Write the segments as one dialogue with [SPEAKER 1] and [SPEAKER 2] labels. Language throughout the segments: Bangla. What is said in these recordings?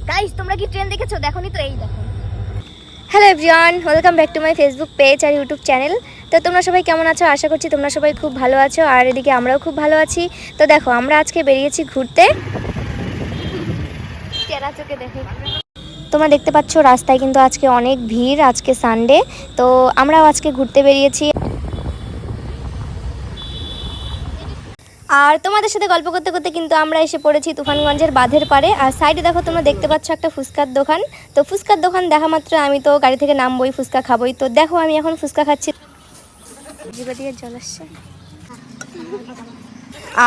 [SPEAKER 1] গাইস তোমরা কি ট্রেন দেখেছো? দেখোনি তো, এই দেখো। Hello everyone, welcome back to my Facebook page আর ইউটিউব চ্যানেল। তো তোমরা সবাই কেমন আছো? আশা করছি তোমরা সবাই খুব ভালো আছো, আর এদিকে আমরাও খুব ভালো আছি। তো দেখো আমরা আজকে বেরিয়েছি ঘুরতে। চেরা চোখে দেখো, তোমরা দেখতে পাচ্ছ রাস্তায় কিন্তু আজকে অনেক ভিড়, আজকে সানডে। তো আমরাও আজকে ঘুরতে বেরিয়েছি। আর তোমাদের সাথে গল্প করতে করতে কিন্তু আমরা এসে পড়েছি তুফানগঞ্জের বাঁধের পাড়ে। আর সাইডে দেখো তোমরা দেখতে পাচ্ছ একটা ফুচকার দোকান। তো ফুচকার দোকান দেখা মাত্র আমি তো গাড়ি থেকে নামবই, ফুচকা খাবোই। তো দেখো আমি এখন ফুচকা খাচ্ছি, জিভে দিয়ে জল আসছে।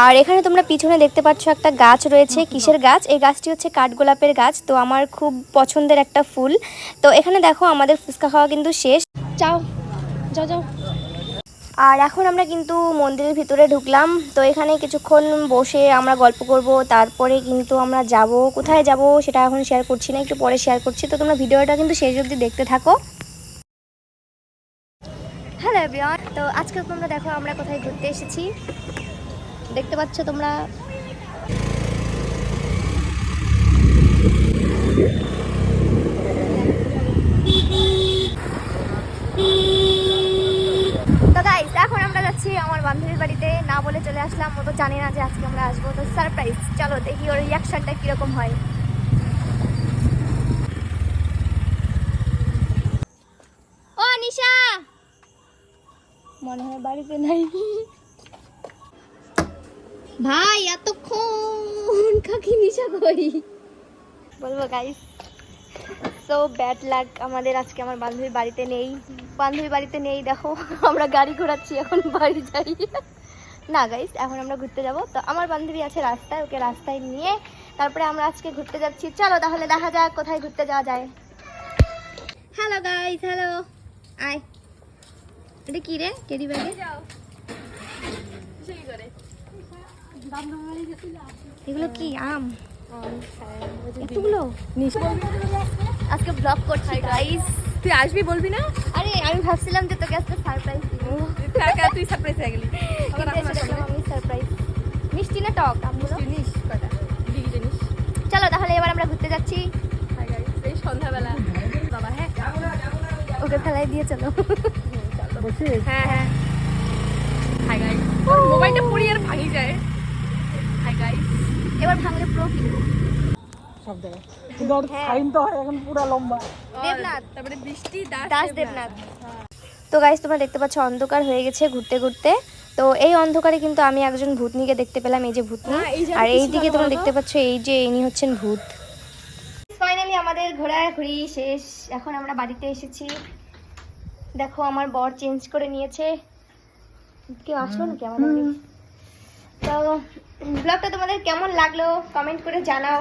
[SPEAKER 1] আর এখানে তোমরা পিছনে দেখতে পাচ্ছ একটা গাছ রয়েছে। কিসের গাছ? এই গাছটি হচ্ছে কাঠগোলাপের গাছ। তো আমার খুব পছন্দের একটা ফুল। তো এখানে দেখো আমাদের ফুচকা খাওয়া কিন্তু শেষ। যাও যাও যাও। আর এখন আমরা কিন্তু মন্দিরের ভিতরে ঢুকলাম। তো এখানে কিছুক্ষণ বসে আমরা গল্প করব, তারপরে কিন্তু আমরা যাব। কোথায় যাব সেটা এখন শেয়ার করছি না, একটু পরে শেয়ার করছি। তো তোমরা ভিডিওটা কিন্তু শেষ অবধি দেখতে থাকো। হ্যালো এভরিওয়ান, তো আজকে তোমরা দেখো আমরা কোথায় ঘুরতে এসেছি, দেখতে পাচ্ছ তোমরা। তো গাইস এখন আমরা যাচ্ছি আমার বান্ধবীর বাড়িতে। না বলে চলে আসলাম, ও তো জানি না যে আজকে আমরা আসবো। তো সারপ্রাইজ, চলো দেখি ওর রিয়াকশনটা কিরকম হয়। ও নিশা মনে হয় বাড়িতে নাই। ভাই এতক্ষণ কাকি নিশা কই বলবো গাইস, সো ব্যাড লাক আমাদের, আজকে আমার বান্ধবীর বাড়িতে নেই। দেখো আমরা গাড়ি ঘোরাচ্ছি, এখন বাড়ি যাই না গাইস, এখন আমরা ঘুরতে যাব। তো আমার বান্ধবী আছে রাস্তায়, ওকে রাস্তায় নিয়ে তারপরে আমরা আজকে ঘুরতে যাচ্ছি। চলো তাহলে দেখা যাক কোথায় ঘুরতে যাওয়া যায়। Hello guys, hello. আয়, এটা কি রে? কেডি ব্যাগে এগুলো কি? আম এতগুলো? আজকে ব্লগ করছি গাইস।
[SPEAKER 2] তুই আসবি বলবি না?
[SPEAKER 1] আরে আমি ভাবছিলাম যে তোকে আজকে সারপ্রাইজ দিব।
[SPEAKER 2] তুই সারপ্রাইজ হয়ে গেলি।
[SPEAKER 1] আমি সারপ্রাইজ। মিষ্টি না টক আমগুলো?
[SPEAKER 2] জিনিস কটা বিড়ি জিনিস।
[SPEAKER 1] চলো তাহলে এবার আমরা ঘুরতে যাচ্ছি।
[SPEAKER 2] হাই গাইস, এই সন্ধ্যাবেলা বাবা। হ্যাঁ
[SPEAKER 1] ওকে ফেলাই দিয়ে চলো।
[SPEAKER 2] হ্যাঁ হ্যাঁ। হাই গাইস, মোবাইলটা পড়ি আর ভাঙি যায়। হাই গাইস,
[SPEAKER 1] এবার ভাঙলে প্রো কি?
[SPEAKER 3] সব জায়গায় কিন্তু ওর সাইন তো হয় এখন পুরো লম্বা।
[SPEAKER 1] দেবনাথ,
[SPEAKER 2] তারপরে বৃষ্টি
[SPEAKER 1] দাস দেবনাথ। তো গাইস তোমরা দেখতে পাচ্ছ অন্ধকার হয়ে গেছে ঘুরতে ঘুরতে। তো এই অন্ধকারে কিন্তু আমি একজন ভূতনিকে দেখতে পেলাম, এই যে ভূতনি। আর এই দিকে তোমরা দেখতে পাচ্ছ এই যে ইনি হচ্ছেন ভূত। ফাইনালি আমাদের ঘোরাঘুরি শেষ, এখন আমরা বাড়িতে এসেছি। দেখো আমার বর চেঞ্জ করে নিয়েছে। কেউ আসলো নাকি আমাদের? তো ব্লগটা তোমাদের কেমন লাগলো কমেন্ট করে জানাও।